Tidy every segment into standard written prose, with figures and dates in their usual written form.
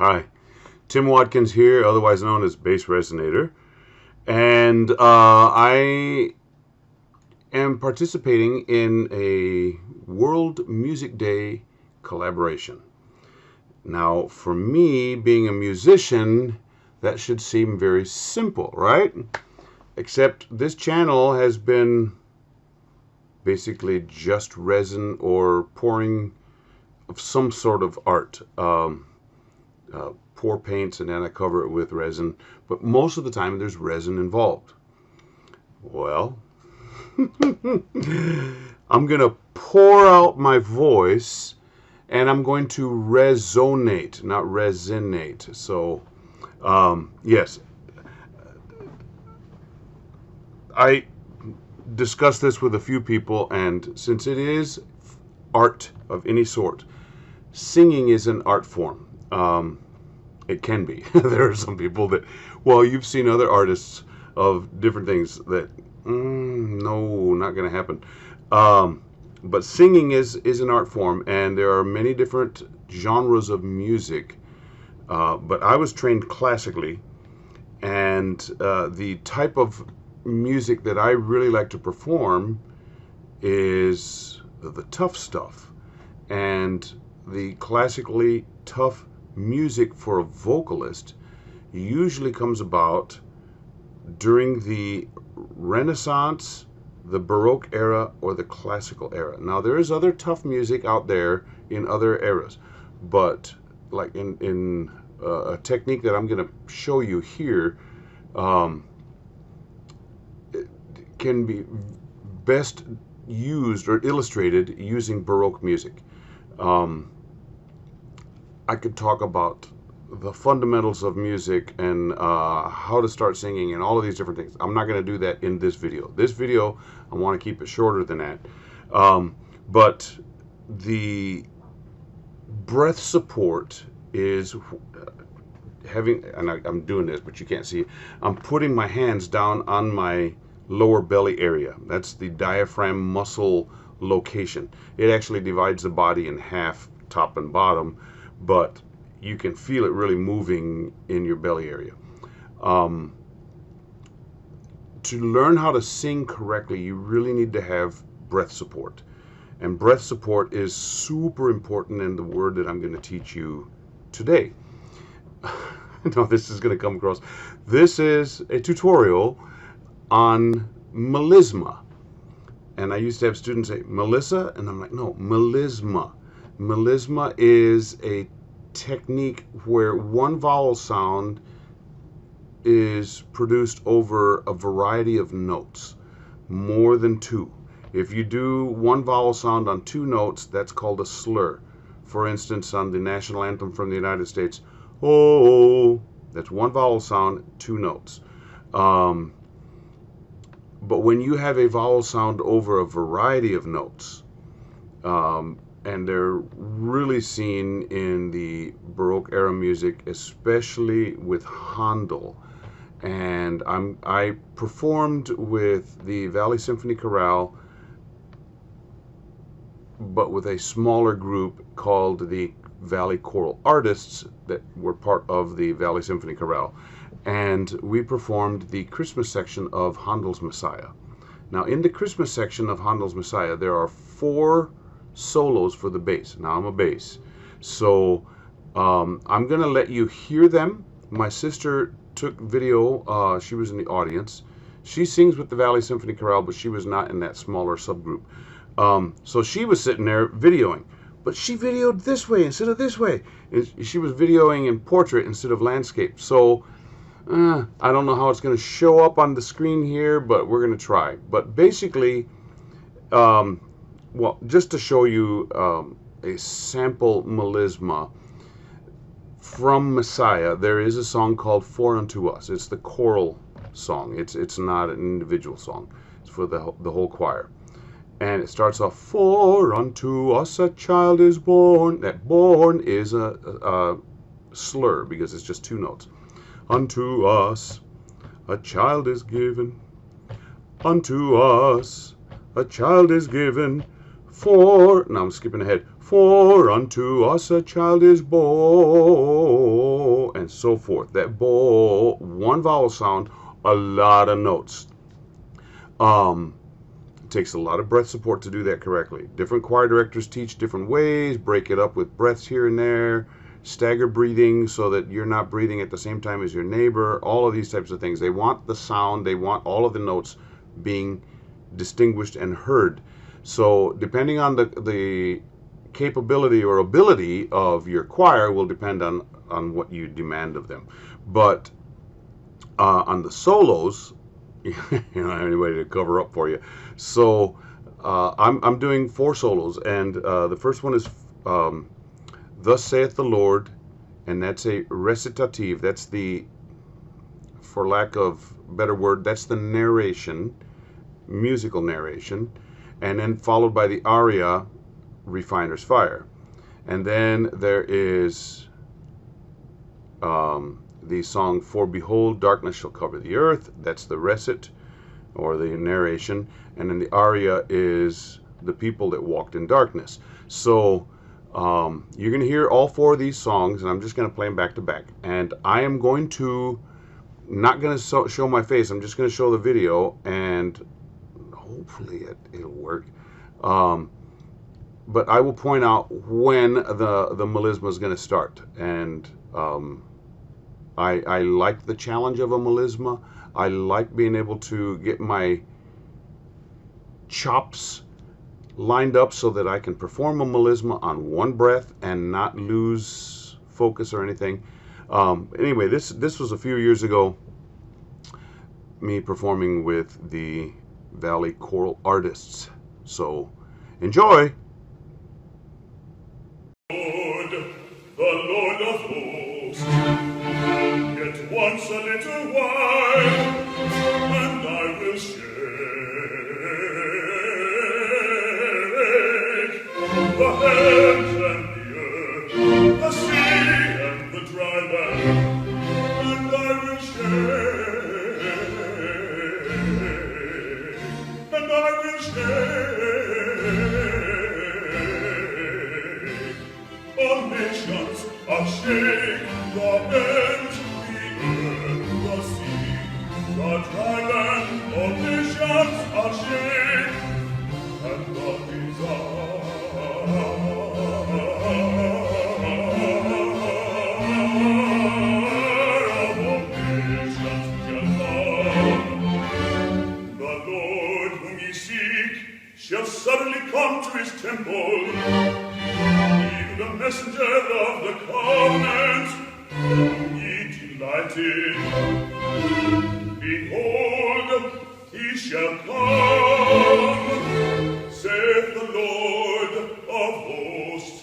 Hi, Tim Watkins here, otherwise known as BassResinator, and I am participating in a World Music Day collaboration. Now, for me, being a musician, that should seem very simple, right? Except this channel has been basically just resin or pouring of some sort of art. Pour paints and then I cover it with resin, but most of the time there's resin involved. Well, I'm going to pour out my voice and I'm going to resonate, not resinate. So, yes, I discussed this with a few people, and since it is art of any sort, singing is an art form. It can be. There are some people that, well, you've seen other artists of different things that, no, not going to happen. But singing is an art form, and there are many different genres of music. But I was trained classically, and the type of music that I really like to perform is the tough stuff. And the classically tough music for a vocalist usually comes about during the Renaissance, the Baroque era, or the classical era. Now, there is other tough music out there in other eras, but like in a technique that I'm going to show you here, it can be best used or illustrated using Baroque music. I could talk about the fundamentals of music and how to start singing and all of these different things. I'm not going to do that in this video. This video, I want to keep it shorter than that. But the breath support is having, and I'm doing this, but you can't see it. I'm putting my hands down on my lower belly area. That's the diaphragm muscle location. It actually divides the body in half, top and bottom, but you can feel it really moving in your belly area. To learn how to sing correctly, you really need to have breath support. And breath support is super important in the word that I'm going to teach you today. No, this is going to come across. This is a tutorial on melisma. And I used to have students say, Melissa? And I'm like, no, melisma. Melisma is a technique where one vowel sound is produced over a variety of notes, more than two. If you do one vowel sound on two notes, that's called a slur. For instance, on the national anthem from the United States, oh, that's one vowel sound, two notes. But when you have a vowel sound over a variety of notes, and they're really seen in the Baroque era music, especially with Handel. And I performed with the Valley Symphony Chorale, but with a smaller group called the Valley Choral Artists that were part of the Valley Symphony Chorale. And we performed the Christmas section of Handel's Messiah. Now, in the Christmas section of Handel's Messiah, there are 4 solos for the bass. Now, I'm a bass, so I'm going to let you hear them. My sister took video. She was in the audience. She sings with the Valley Symphony Chorale, but she was not in that smaller subgroup. So she was sitting there videoing, but she videoed this way instead of this way. She was videoing in portrait instead of landscape. So I don't know how it's going to show up on the screen here, but we're going to try. But basically, well, just to show you a sample melisma from Messiah, there is a song called For Unto Us. It's the choral song. It's not an individual song. It's for the whole choir. And it starts off, For unto us a child is born. That born is a slur because it's just 2 notes. Unto us a child is given. Unto us a child is given. For, now I'm skipping ahead. For unto us a child is born. so forth. That bo, one vowel sound, a lot of notes. It takes a lot of breath support to do that correctly. Different choir directors teach different ways, break it up with breaths here and there, stagger breathing so that you're not breathing at the same time as your neighbor, all of these types of things. They want the sound, they want all of the notes being distinguished and heard. So depending on the capability or ability of your choir will depend on what you demand of them. But on the solos, you don't have anybody to cover up for you. So I'm doing 4 solos, and the first one is Thus saith the Lord, and that's a recitative. That's the, for lack of a better word, that's the narration, musical narration, and then followed by the aria, Refiner's Fire. And then there is the song For Behold, Darkness Shall Cover the Earth. That's the recit, or the narration. And then the aria is The People That Walked in Darkness. So you're going to hear all 4 of these songs, and I'm just going to play them back to back. And I am going to, not going to show my face, I'm just going to show the video, and hopefully it'll work. But I will point out when the melisma is going to start. And I like the challenge of a melisma. I like being able to get my chops lined up so that I can perform a melisma on one breath and not lose focus or anything. Anyway, this was a few years ago, me performing with the Valley Choral Artists. So enjoy. The Lord of hosts, yet once a little while, and I will shake the heavens and the earth, the sea and the dry land, and I will shake, and I will shake. All nations are shake, the ends, the earth, the sea, the dry land. All nations are shake, and the desire of all nations shall come. The Lord whom ye seek shall suddenly come to his temple. The messenger of the covenant, whom ye delighted, behold, he shall come, saith the Lord of hosts.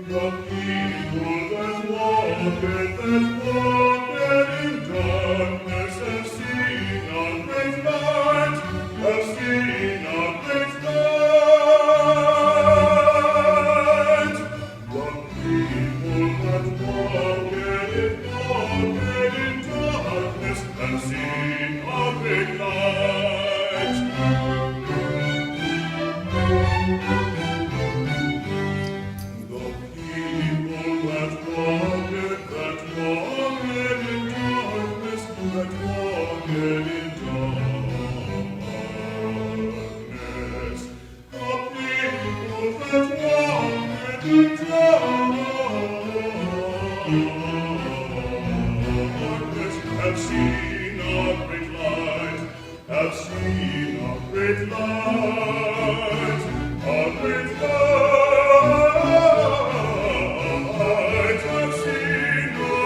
The people that walked that walk Have seen a great light, have seen a great light, a great light, have seen a great light.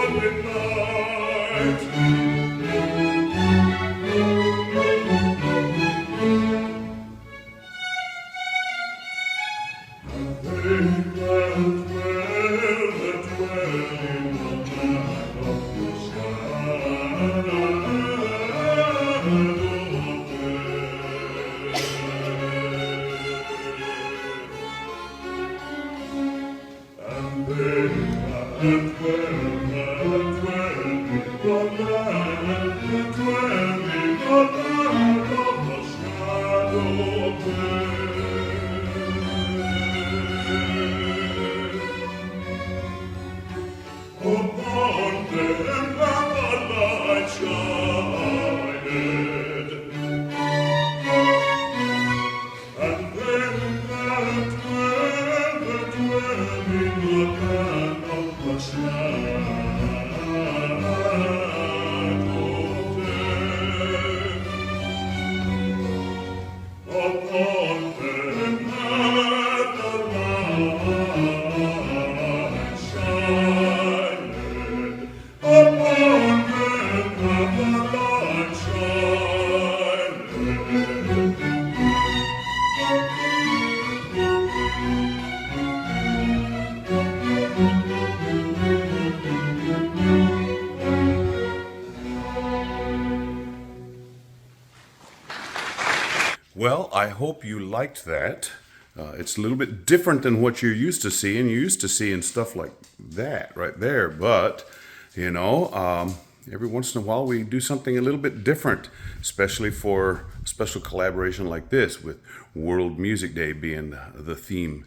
Well, I hope you liked that. It's a little bit different than what you're used to seeing. You're used to seeing stuff like that right there. But, you know, every once in a while we do something a little bit different, especially for a special collaboration like this, with World Music Day being the theme.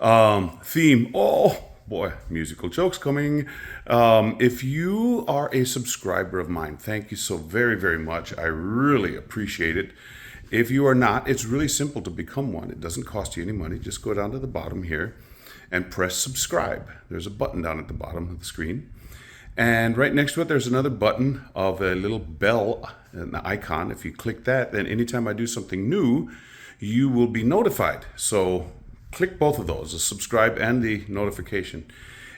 Oh boy, musical jokes coming. If you are a subscriber of mine, thank you so very, very much. I really appreciate it. If you are not, it's really simple to become one. It doesn't cost you any money. Just go down to the bottom here and press subscribe. There's a button down at the bottom of the screen. And right next to it, there's another button of a little bell, an icon. If you click that, then anytime I do something new, you will be notified. So click both of those, the subscribe and the notification.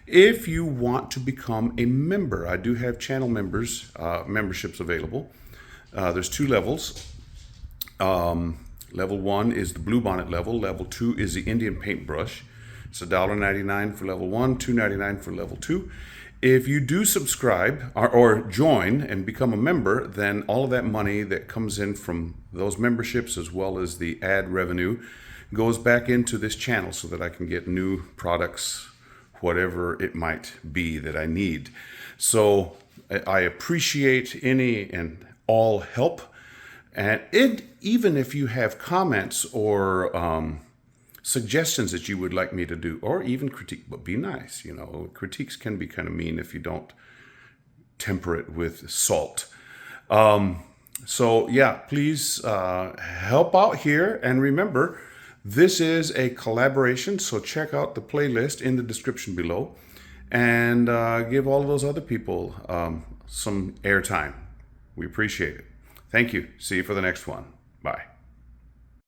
If you want to become a member, I do have channel memberships available. There's 2 levels. Level 1 is the Bluebonnet level. Level 2 is the Indian paintbrush. It's $1.99 for level 1, $2.99 for level 2. If you do subscribe or join and become a member, then all of that money that comes in from those memberships, as well as the ad revenue, goes back into this channel so that I can get new products, whatever it might be that I need. So I appreciate any and all help. And even if you have comments or suggestions that you would like me to do, or even critique, but be nice, you know, critiques can be kind of mean if you don't temper it with salt. So yeah, please help out here. And remember, this is a collaboration, so check out the playlist in the description below and give all of those other people some airtime. We appreciate it. Thank you. See you for the next one. Bye.